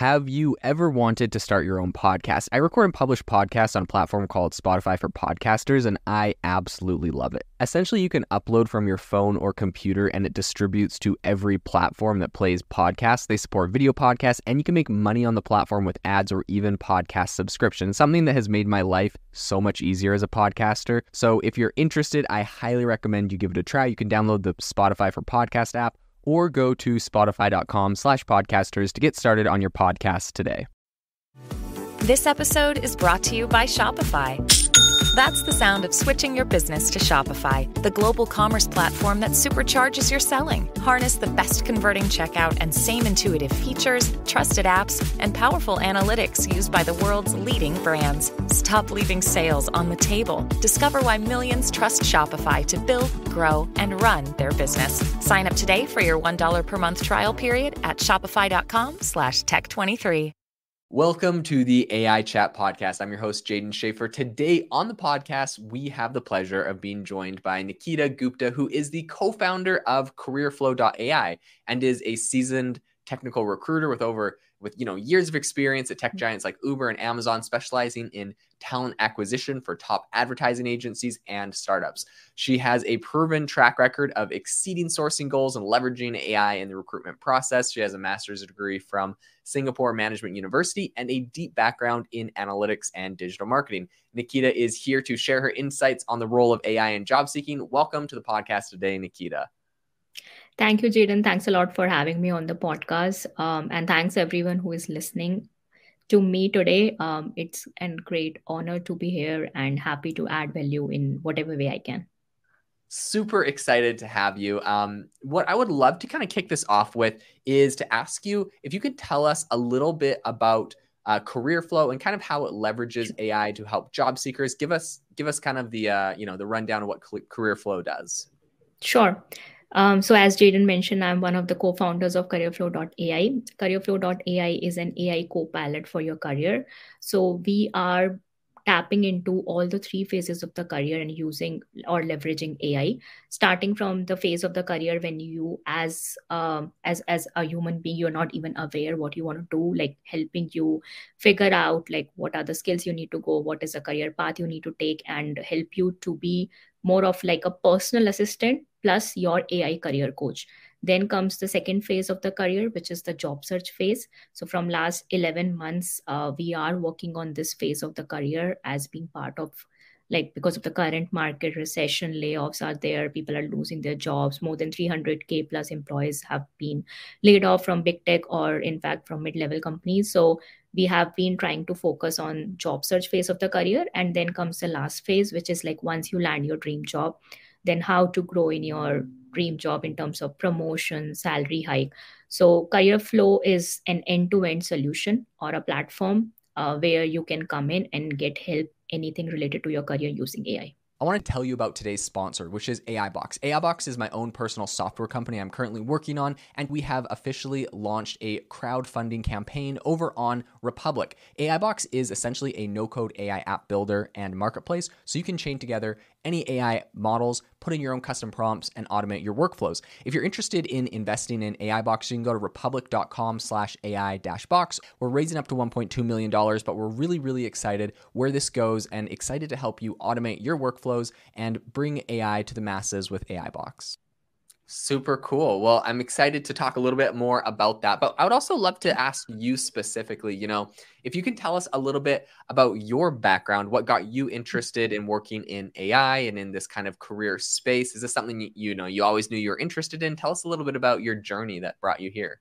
Have you ever wanted to start your own podcast? I record and publish podcasts on a platform called Spotify for Podcasters, and I absolutely love it. Essentially, you can upload from your phone or computer, and it distributes to every platform that plays podcasts. They support video podcasts, and you can make money on the platform with ads or even podcast subscriptions, something that has made my life so much easier as a podcaster. So if you're interested, I highly recommend you give it a try. You can download the Spotify for Podcast app, or go to spotify.com/podcasters to get started on your podcast today. This episode is brought to you by Shopify. That's the sound of switching your business to Shopify, the global commerce platform that supercharges your selling. Harness the best converting checkout and same intuitive features, trusted apps, and powerful analytics used by the world's leading brands. Stop leaving sales on the table. Discover why millions trust Shopify to build, grow, and run their business. Sign up today for your $1 per month trial period at shopify.com/tech23. Welcome to the AI Chat Podcast. I'm your host, Jaden Schaefer. Today on the podcast, we have the pleasure of being joined by Nikita Gupta, who is the co-founder of CareerFlow.ai and is a seasoned technical recruiter with years of experience at tech giants like Uber and Amazon, specializing in talent acquisition for top advertising agencies and startups. She has a proven track record of exceeding sourcing goals and leveraging AI in the recruitment process. She has a master's degree from Singapore Management University and a deep background in analytics and digital marketing. Nikita is here to share her insights on the role of AI in job seeking. Welcome to the podcast today, Nikita. Thank you, Jaden. Thanks a lot for having me on the podcast. And thanks everyone who is listening to me today. It's a great honor to be here and happy to add value in whatever way I can. Super excited to have you. What I would love to kind of kick this off with is to ask you if you could tell us a little bit about CareerFlow and kind of how it leverages AI to help job seekers. Give us kind of the rundown of what CareerFlow does. Sure. So as Jaden mentioned, I'm one of the co-founders of CareerFlow.ai. CareerFlow.ai is an AI co-pilot for your career. So we are tapping into all the three phases of the career and using or leveraging AI, starting from the phase of the career when you as a human being, you're not even aware what you want to do, like helping you figure out like what are the skills you need to go, what is the career path you need to take, and help you to be more of like a personal assistant plus your AI career coach. Then comes the second phase of the career, which is the job search phase. So from last 11 months, we are working on this phase of the career as being part of, like, because of the current market recession, layoffs are there, people are losing their jobs. More than 300K plus employees have been laid off from big tech or in fact from mid-level companies. So we have been trying to focus on job search phase of the career. And then comes the last phase, which is like once you land your dream job, then how to grow in your dream job in terms of promotion, salary hike. So CareerFlow is an end-to-end solution or a platform where you can come in and get help anything related to your career using AI. I want to tell you about today's sponsor, which is AIbox. AIbox is my own personal software company I'm currently working on, and we have officially launched a crowdfunding campaign over on Republic. AIbox is essentially a no-code AI app builder and marketplace, so you can chain together any AI models, put in your own custom prompts, and automate your workflows. If you're interested in investing in AIbox, you can go to republic.com/AI-box. We're raising up to $1.2 million, but we're really, really excited where this goes and excited to help you automate your workflows and bring AI to the masses with AIbox. Super cool. Well, I'm excited to talk a little bit more about that, but I would also love to ask you specifically, if you can tell us a little bit about your background, what got you interested in working in AI and in this kind of career space. Is this something you always knew you were interested in? Tell us a little bit about your journey that brought you here.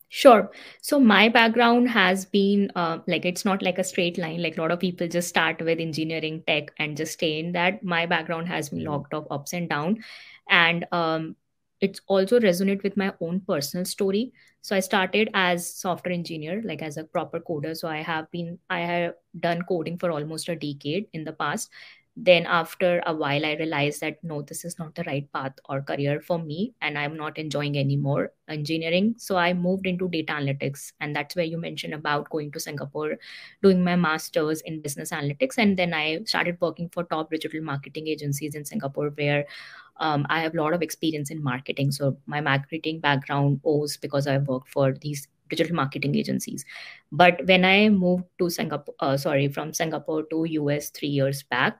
Sure. So my background has been it's not like a straight line. Like a lot of people just start with engineering tech and just stay in that. My background has been locked of ups and downs. And it's also resonate with my own personal story. So I started as software engineer, like as a proper coder. So I have done coding for almost a decade in the past. Then after a while, I realized that no, this is not the right path or career for me, and I'm not enjoying anymore engineering. So I moved into data analytics, and that's where you mentioned about going to Singapore, doing my master's in business analytics. And then I started working for top digital marketing agencies in Singapore, where I have a lot of experience in marketing. So my marketing background owes because I worked for these digital marketing agencies. But when I moved to Singapore, from Singapore to US 3 years back,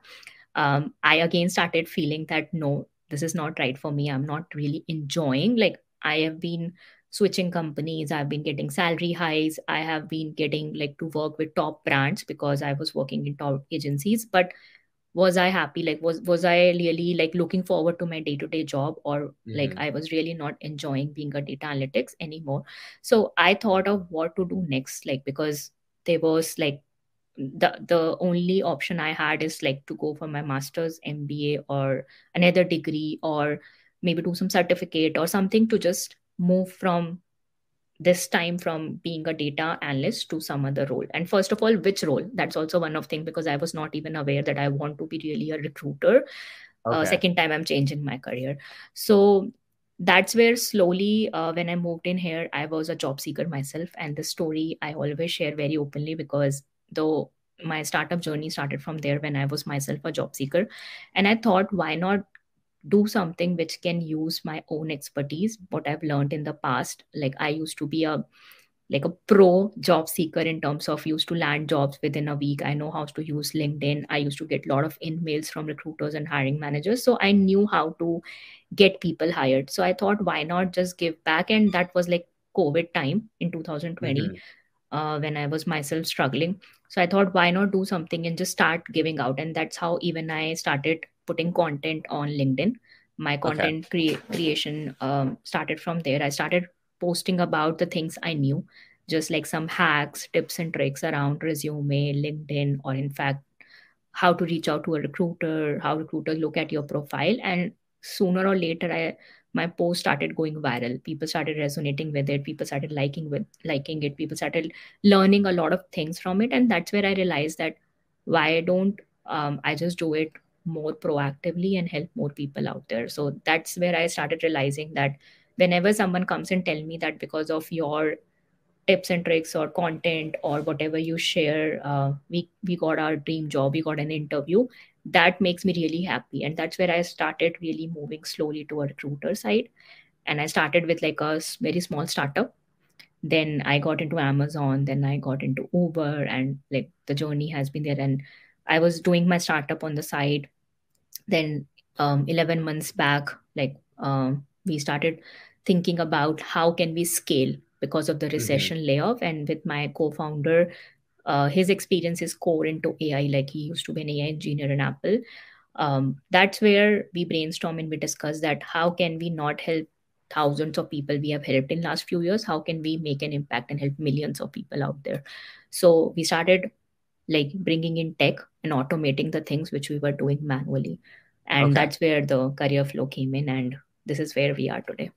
I again started feeling that no, this is not right for me. I'm not really enjoying. Like, I have been switching companies, I've been getting salary highs, I have been getting like to work with top brands because I was working in top agencies. But was I happy? Like, was I really like looking forward to my day to day job, or like Hmm. I was really not enjoying being a data analytics anymore? So I thought of what to do next, like, because there was like the only option I had is like to go for my master's, MBA, or another degree, or maybe do some certificate or something to just move from this time from being a data analyst to some other role. And first of all, which role? That's also one of thing, because I was not even aware that I want to be really a recruiter. Okay. Second time I'm changing my career. So that's where slowly, when I moved in here, I was a job seeker myself, and the story I always share very openly, because though my startup journey started from there when I was myself a job seeker, and I thought, why not do something which can use my own expertise, what I've learned in the past. Like, I used to be a like a pro job seeker in terms of used to land jobs within a week. I know how to use LinkedIn. I used to get a lot of emails from recruiters and hiring managers, so I knew how to get people hired. So I thought, why not just give back? And that was like COVID time in 2020, Hmm. when I was myself struggling. So I thought, why not do something and just start giving out? And that's how even I started putting content on LinkedIn. My Okay. content creation started from there. I started posting about the things I knew, just like some hacks, tips, and tricks around resume, LinkedIn, or in fact, how to reach out to a recruiter, how recruiters look at your profile. And sooner or later, my post started going viral. People started resonating with it. People started liking it. People started learning a lot of things from it. And that's where I realized that why don't I just do it more proactively and help more people out there. So that's where I started realizing that whenever someone comes and tell me that because of your tips and tricks or content or whatever you share, we got our dream job, we got an interview, that makes me really happy. And that's where I started really moving slowly to a recruiter side. And I started with like a very small startup, then I got into Amazon, then I got into Uber, and like the journey has been there. And I was doing my startup on the side. Then 11 months back, like, we started thinking about how can we scale because of the Hmm. recession layoff. And with my co-founder, his experience is core into AI. Like, he used to be an AI engineer in Apple. That's where we brainstorm and we discuss that how can we not help thousands of people we have helped in last few years, how can we make an impact and help millions of people out there. So we started like bringing in tech and automating the things which we were doing manually. And Okay. that's where the career flow came in. And this is where we are today.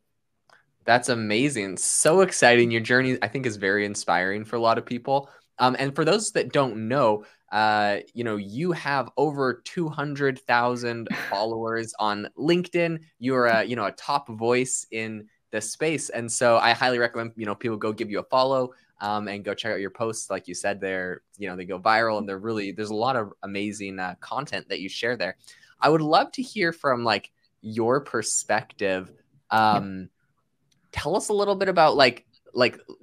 That's amazing. So exciting. Your journey, I think, is very inspiring for a lot of people. And for those that don't know, you have over 200,000 followers on LinkedIn. You're a top voice in the space. And so I highly recommend, people go give you a follow, and go check out your posts. Like you said, they go viral, and there's a lot of amazing content that you share there. I would love to hear from like your perspective. Yep. Tell us a little bit about like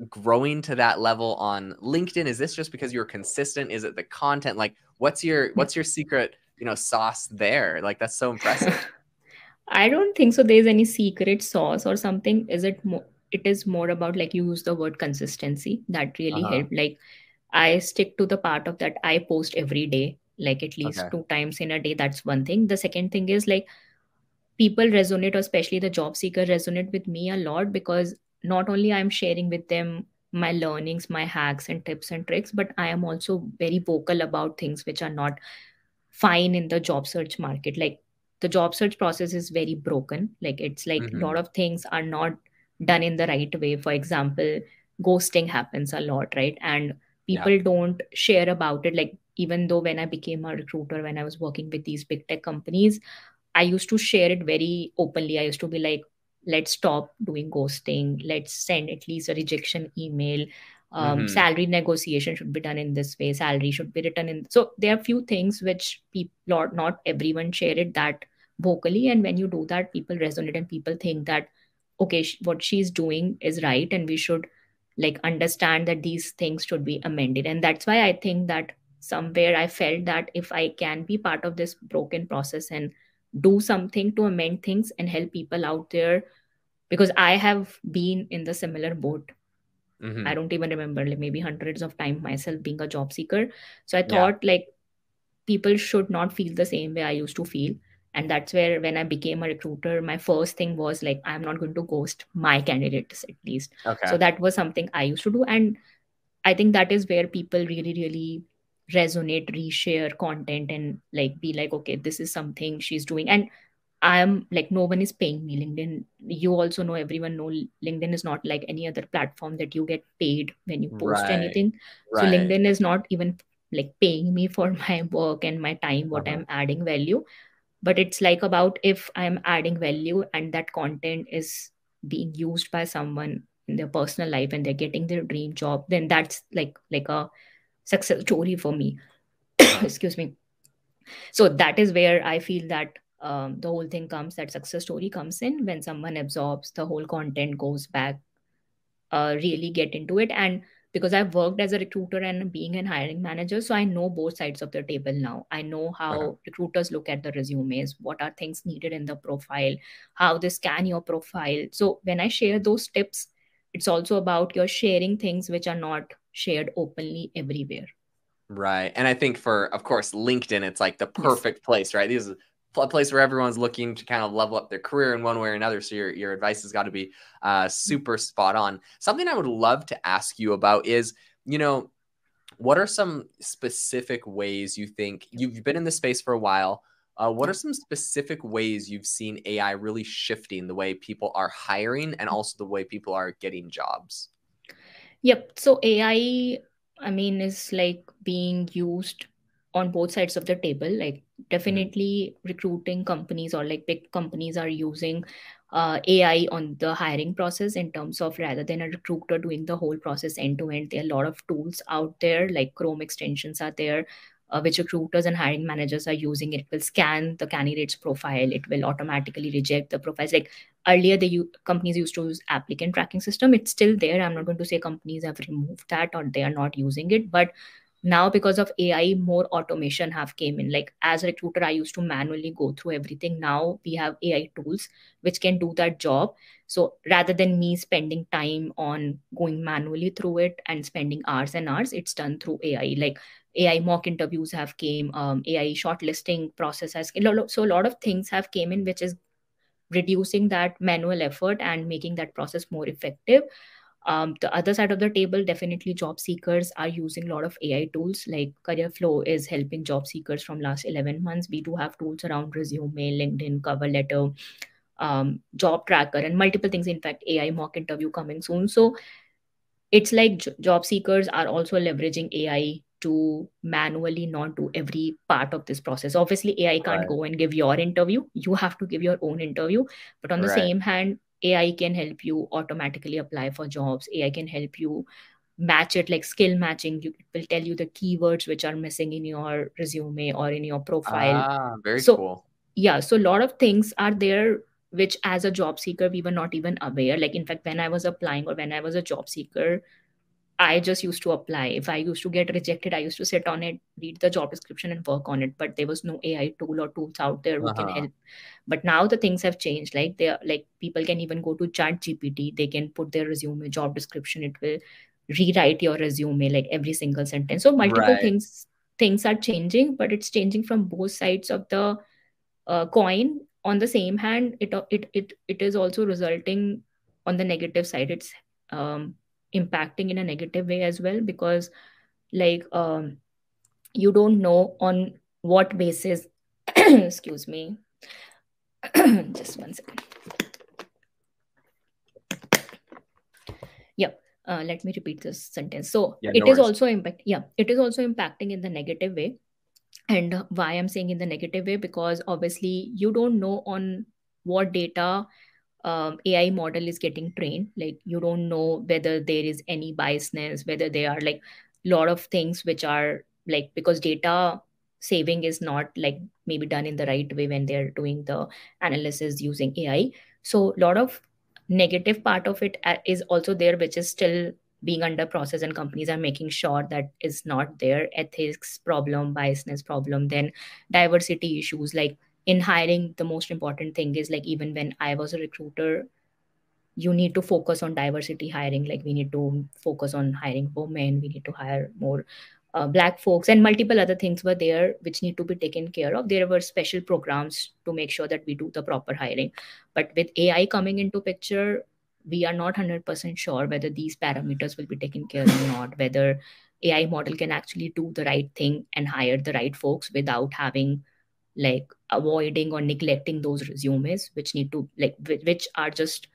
growing to that level on LinkedIn. Is this just because you're consistent? Is it the content? Like, what's your secret, sauce there? Like, that's so impressive. I don't think so there's any secret sauce or something. It is more about, like, you use the word consistency that really Uh-huh. helped. Like, I stick to the part of that I post every day, like at least Okay. 2 times in a day. That's one thing. The second thing is like people resonate, or especially the job seeker resonate with me a lot, because not only I'm sharing with them my learnings, my hacks and tips and tricks, but I am also very vocal about things which are not fine in the job search market. Like, the job search process is very broken. Like, it's like a Hmm. lot of things are not done in the right way. For example, ghosting happens a lot, right? And Yeah. people don't share about it. Like, even though when I became a recruiter, when I was working with these big tech companies, I used to share it very openly. I used to be like, let's stop doing ghosting. Let's send at least a rejection email. Hmm. Salary negotiation should be done in this way. Salary should be written in. So there are few things which people, not everyone share it that vocally. And when you do that, people resonate and people think that, okay, what she's doing is right and we should like understand that these things should be amended. And that's why I think that somewhere I felt that if I can be part of this broken process and do something to amend things and help people out there, because I have been in the similar boat. I Hmm. don't even remember, like maybe hundreds of times myself being a job seeker. So I Yeah. thought like people should not feel the same way I used to feel. And that's where when I became a recruiter, my first thing was like, I'm not going to ghost my candidates at least. So Okay. that was something I used to do. And I think that is where people really, really resonate, reshare content, and like be like, okay, this is something she's doing. And I'm like, no one is paying me. LinkedIn, you also know, everyone know LinkedIn is not like any other platform that you get paid when you post Right. anything. So Right. LinkedIn is not even like paying me for my work and my time, what Uh-huh. I'm adding value. But it's like about if I'm adding value and that content is being used by someone in their personal life and they're getting their dream job, then that's like a success story for me. Excuse me. So that is where I feel that the whole thing comes, that success story comes in when someone absorbs the whole content, goes back, really get into it. And because I've worked as a recruiter and being an hiring manager, so I know both sides of the table now. I know Uh-huh. how recruiters look at the resumes, what are things needed in the profile, how they scan your profile. So when I share those tips, it's also about you're sharing things which are not shared openly everywhere. Right. And I think for, of course, LinkedIn, it's like the Yes. perfect place, right? This is a place where everyone's looking to kind of level up their career in one way or another. So your advice has got to be super spot on. Something I would love to ask you about is, you know, what are some specific ways you think you've been in this space for a while? What are Yeah. some specific ways you've seen AI really shifting the way people are hiring and also the way people are getting jobs? Yep. So I mean, is like being used on both sides of the table. Like Hmm. definitely recruiting companies or like big companies are using AI on the hiring process, in terms of rather than a recruiter doing the whole process end to end. There are a lot of tools out there, like Chrome extensions are there. Which recruiters and hiring managers are using. It will scan the candidate's profile. It will automatically reject the profiles. Like earlier companies used to use applicant tracking system. It's still there. I'm not going to say companies have removed that or they are not using it, but now because of AI, more automation have came in. Like as a recruiter, I used to manually go through everything. Now we have AI tools which can do that job. So rather than me spending time on going manually through it and spending hours and hours, it's done through AI. Like AI mock interviews have came, AI shortlisting process has, so a lot of things have came in, which is reducing that manual effort and making that process more effective. The other side of the table, definitely job seekers are using a lot of AI tools. Like Career Flow is helping job seekers from last 11 months. We do have tools around resume, LinkedIn, cover letter, job tracker, and multiple things. In fact, AI mock interview coming soon. So it's like job seekers are also leveraging AI to manually not do every part of this process. Obviously, AI can't Right. go and give your interview. You have to give your own interview. But on the Right. same hand, AI can help you automatically apply for jobs. AI can help you match it, like skill matching. It will tell you the keywords which are missing in your resume or in your profile. Ah, very So cool. yeah, so a lot of things are there which as a job seeker we were not even aware. Like in fact, when I was applying or when I was a job seeker, I just used to apply. If I used to get rejected, I used to sit on it, read the job description, and work on it. But there was no AI tool or tools out there who can Uh-huh. help. But now the things have changed. Like they are, like people can even go to Chat GPT. They can put their resume, job description. It will rewrite your resume, like every single sentence. So multiple Right. things are changing, but it's changing from both sides of the coin. On the same hand, it is also resulting on the negative side. It's um, impacting in a negative way as well, because like you don't know on what basis excuse me, just one second. Yeah, let me repeat this sentence. So Yeah, no it is worries. also impact, yeah, it is also impacting in the negative way. And why I'm saying in the negative way, because obviously you don't know on what data AI model is getting trained. Like you don't know whether there is any biasness, whether there are like a lot of things which are like, because data saving is not like maybe done in the right way when they're doing the analysis using AI. So a lot of negative part of it is also there, which is still being under process, and companies are making sure that is not there. Ethics problem, biasness problem, then diversity issues. Like in hiring, the most important thing is, like, even when I was a recruiter, you need to focus on diversity hiring. Like we need to focus on hiring women, we need to hire more black folks, and multiple other things were there which need to be taken care of. There were special programs to make sure that we do the proper hiring. But with AI coming into picture, we are not 100% sure whether these parameters will be taken care or not, whether AI model can actually do the right thing and hire the right folks without having, like, avoiding or neglecting those resumes which need to, like, which are just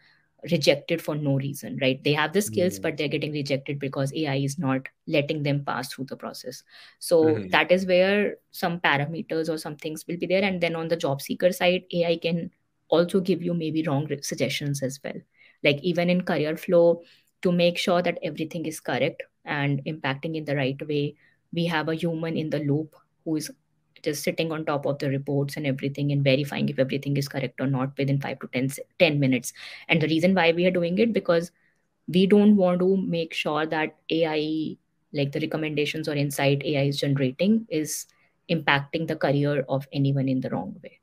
rejected for no reason, right? They have the skills, Mm-hmm. but they're getting rejected because AI is not letting them pass through the process. So Mm-hmm. that is where some parameters or some things will be there. And then on the job seeker side, AI can also give you maybe wrong suggestions as well. Like even in career flow, to make sure that everything is correct and impacting in the right way, we have a human in the loop who is just sitting on top of the reports and everything and verifying if everything is correct or not within 5 to 10 minutes. And the reason why we are doing it, because we don't want to make sure that AI, like the recommendations or insight AI is generating, is impacting the career of anyone in the wrong way.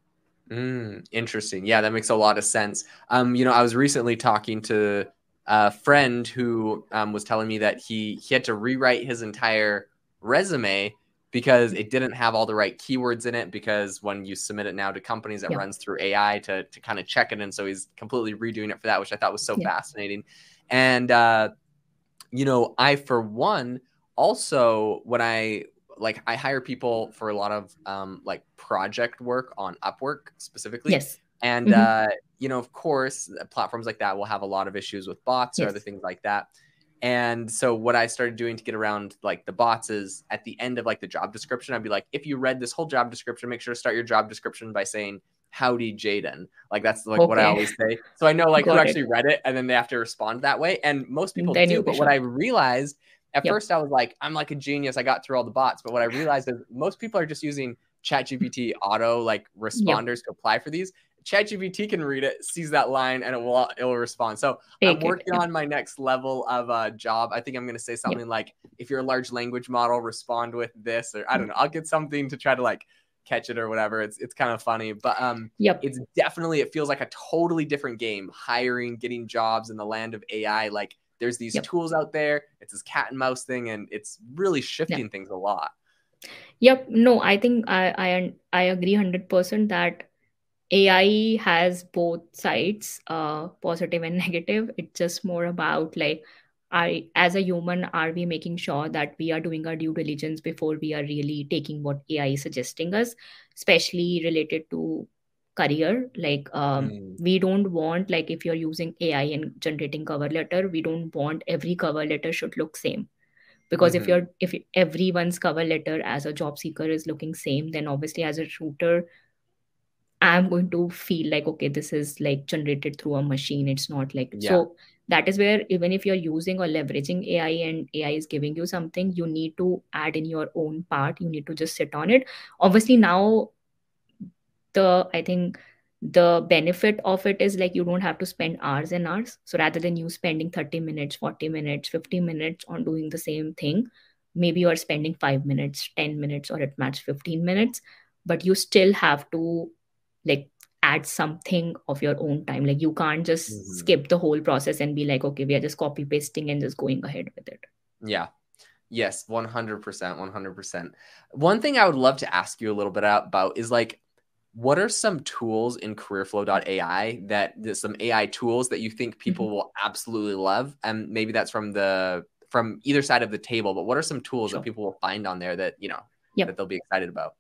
Interesting. Yeah, that makes a lot of sense. I was recently talking to a friend who was telling me that he had to rewrite his entire resume because it didn't have all the right keywords in it, because when you submit it now to companies, it Yeah. runs through AI to kind of check it. And so he's completely redoing it for that, which I thought was so Yeah. fascinating. And I, for one, also, when I hire people for a lot of like project work on Upwork specifically. Yes. And of course, platforms like that will have a lot of issues with bots or other Yes. things like that. And so what I started doing to get around like the bots is, at the end of like the job description, I'd be like, if you read this whole job description, make sure to start your job description by saying, "Howdy, Jaden." Like that's like what I Okay. always say. So I know like who Got it. actually read it, and then they have to respond that way. And most people Then do. you'll be But what I sure. realized at Yep. first, I was like, I'm like a genius. I got through all the bots. But what I realized is most people are just using ChatGPT auto like Yep. responders to apply for these. ChatGPT can read it, sees that line, and it will respond. So I'm Take it. working Yep. on my next level of job. I think I'm going to say something Yep. like, if you're a large language model, respond with this, or I don't know. I'll get something to try to like catch it or whatever. It's kind of funny, but Yep. it's definitely, it feels like a totally different game. Hiring, getting jobs in the land of AI. Like there's these Yep. tools out there. It's this cat and mouse thing, and it's really Yeah. shifting things a lot. Yep. No, I think I agree 100% that AI has both sides, positive and negative. It's just more about, like, as a human, are we making sure that we are doing our due diligence before we are really taking what AI is suggesting us, especially related to career? Like, we don't want, like, if you're using AI and generating cover letter, we don't want every cover letter should look same. Because if everyone's cover letter as a job seeker is looking same, then obviously as a recruiter, I'm going to feel like, okay, this is like generated through a machine. It's not like, Yeah. so that is where, even if you're using or leveraging AI and AI is giving you something, you need to add in your own part. You need to just sit on it. Obviously, now I think the benefit of it is, like, you don't have to spend hours and hours. So rather than you spending 30 minutes, 40 minutes, 50 minutes on doing the same thing, maybe you are spending 5 minutes, 10 minutes, or at max 15 minutes, but you still have to, like, add something of your own time. Like you can't just skip the whole process and be like, okay, we are just copy pasting and just going ahead with it. Yeah. Yes, 100%, 100%. One thing I would love to ask you a little bit about is, like, what are some tools in careerflow.ai some AI tools that you think people will absolutely love? And maybe that's from either side of the table, but what are some tools Sure. that people will find on there that, Yep. that they'll be excited about?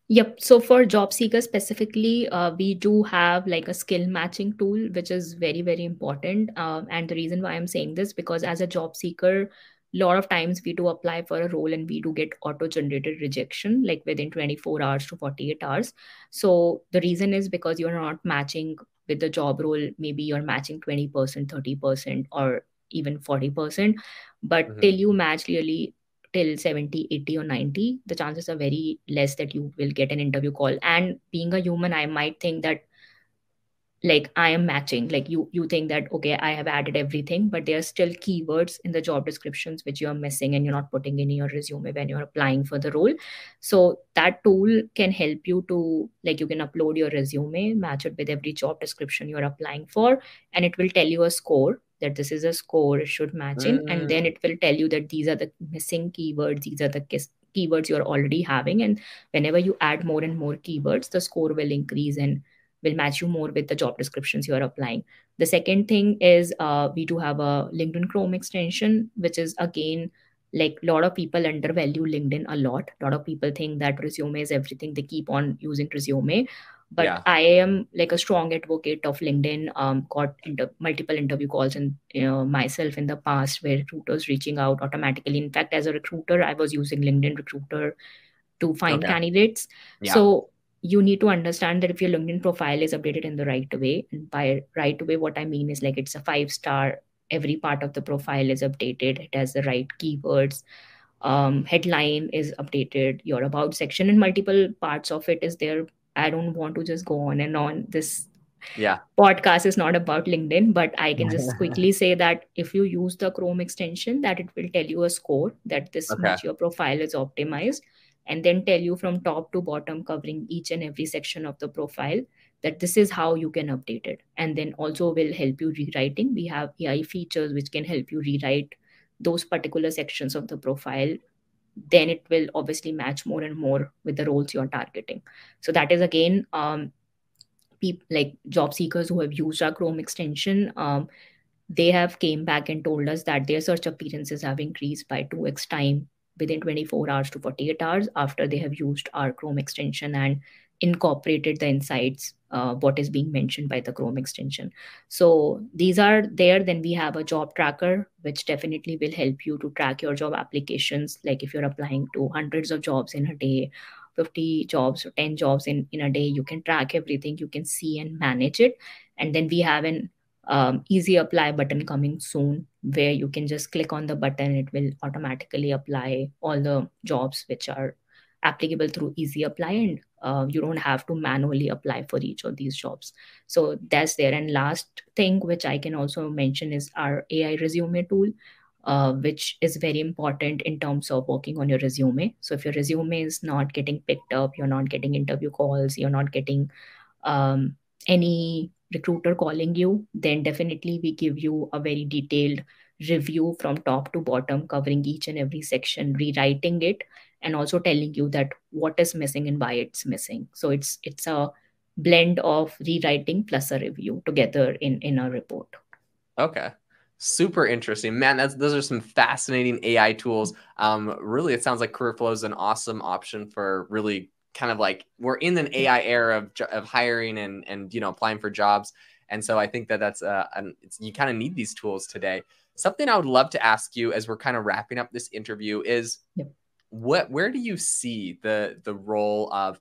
Yep. So for job seekers specifically, we do have like a skill matching tool, which is very, very important. And the reason why I'm saying this, because as a job seeker, a lot of times we do apply for a role and we do get auto generated rejection, like within 24 hours to 48 hours. So the reason is because you're not matching with the job role. Maybe you're matching 20%, 30%, or even 40%. But till you match really till 70, 80, or 90, the chances are very less that you will get an interview call. And being a human, I might think that like I am matching, like you think that okay, I have added everything, but there are still keywords in the job descriptions which you are missing and you're not putting in your resume when you're applying for the role. So that tool can help you to, like, you can upload your resume, match it with every job description you're applying for, and it will tell you a score, that this is a score it should match in, and then Mm, it will tell you that these are the missing keywords, these are the keywords you're already having, and whenever you add more and more keywords, the score will increase and will match you more with the job descriptions you are applying. The second thing is, we do have a LinkedIn Chrome extension, which is again, like, a lot of people undervalue LinkedIn a lot. A lot of people think that resume is everything. They keep on using resume. But yeah. I am like a strong advocate of LinkedIn. Got multiple interview calls and myself in the past where recruiters reaching out automatically. In fact, as a recruiter, I was using LinkedIn Recruiter to find Okay. candidates. Yeah. So you need to understand that if your LinkedIn profile is updated in the right way, and by right way, what I mean is like it's a 5 star, every part of the profile is updated, it has the right keywords, headline is updated, your about section and multiple parts of it is there. I don't want to just go on and on. This Yeah. podcast is not about LinkedIn, but I can just quickly say that if you use the Chrome extension, that it will tell you a score that this Okay. much your profile is optimized, and then tell you from top to bottom, covering each and every section of the profile, that this is how you can update it. And then also will help you rewriting. We have AI features which can help you rewrite those particular sections of the profile. Then it will obviously match more and more with the roles you're targeting. So that is again, people like job seekers who have used our Chrome extension, they have came back and told us that their search appearances have increased by 2x time within 24 hours to 48 hours after they have used our Chrome extension and incorporated the insights, what is being mentioned by the Chrome extension. So these are there. Then we have a job tracker which definitely will help you to track your job applications. Like if you're applying to hundreds of jobs in a day, 50 jobs or 10 jobs in a day, you can track everything, you can see and manage it. And then we have an easy apply button coming soon, where you can just click on the button, it will automatically apply all the jobs which are applicable through easy apply, and you don't have to manually apply for each of these jobs. So that's there. And last thing which I can also mention is our AI resume tool, which is very important in terms of working on your resume. So if your resume is not getting picked up, you're not getting interview calls, you're not getting um, any recruiter calling you, then definitely we give you a very detailed review from top to bottom, covering each and every section, rewriting it, and also telling you that what is missing and why it's missing. So it's a blend of rewriting plus a review together in a report. Okay. Super interesting, man. Those are some fascinating AI tools. Really, it sounds like CareerFlow is an awesome option for really kind of like we're in an AI era of hiring and applying for jobs. And so I think that that's you kind of need these tools today. Something I would love to ask you as we're kind of wrapping up this interview is, Yep. where do you see the role of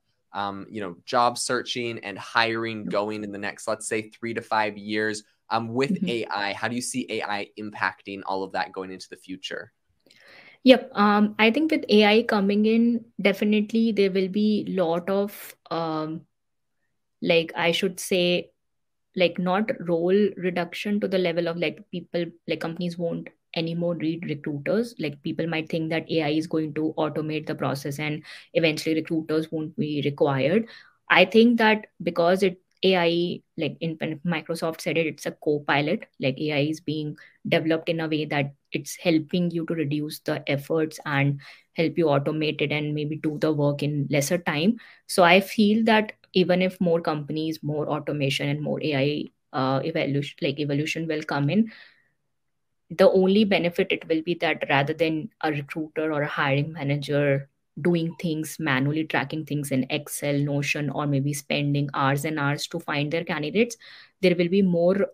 job searching and hiring going in the next, let's say, 3 to 5 years? With Mhm. AI, how do you see AI impacting all of that going into the future? Yep. I think with AI coming in, definitely there will be lot of like, I should say, like, not role reduction to the level of like people, like companies won't anymore need recruiters. Like people might think that AI is going to automate the process and eventually recruiters won't be required. I think that because it AI, like in Microsoft said it, it's a co-pilot. Like AI is being developed in a way that it's helping you to reduce the efforts and help you automate it and maybe do the work in lesser time. So I feel that even if more companies, more automation and more AI evolution will come in, the only benefit it will be that rather than a recruiter or a hiring manager doing things manually, tracking things in Excel, Notion, or maybe spending hours and hours to find their candidates, there will be more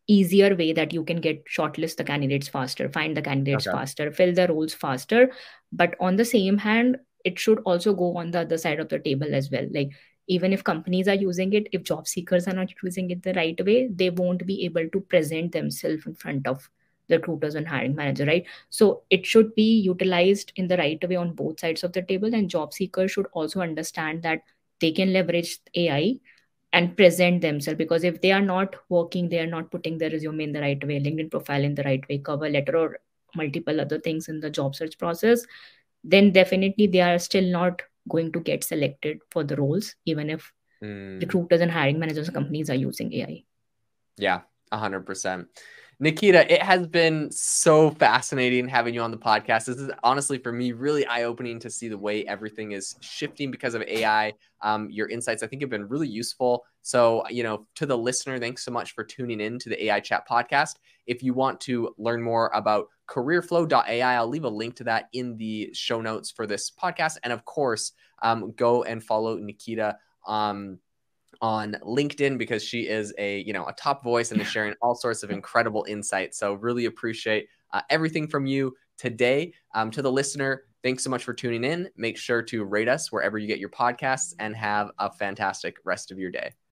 easier way that you can get shortlist the candidates faster, find the candidates Okay. faster, fill the roles faster. But on the same hand, it should also go on the other side of the table as well. Like even if companies are using it, if job seekers are not using it the right way, they won't be able to present themselves in front of the recruiters and hiring manager, right? So it should be utilized in the right way on both sides of the table, and job seekers should also understand that they can leverage AI and present themselves, because if they are not working, they are not putting their resume in the right way, LinkedIn profile in the right way, cover letter, or multiple other things in the job search process, then definitely they are still not going to get selected for the roles, even if recruiters and hiring managers and companies are using AI. Yeah, 100%. Nikita, it has been so fascinating having you on the podcast. This is honestly, for me, really eye-opening to see the way everything is shifting because of AI. Your insights, I think, have been really useful. So, to the listener, thanks so much for tuning in to the AI Chat podcast. If you want to learn more about careerflow.ai, I'll leave a link to that in the show notes for this podcast. And of course, go and follow Nikita on LinkedIn, because she is a top voice and is sharing all sorts of incredible insights. So really appreciate everything from you today. To the listener, thanks so much for tuning in. Make sure to rate us wherever you get your podcasts, and have a fantastic rest of your day.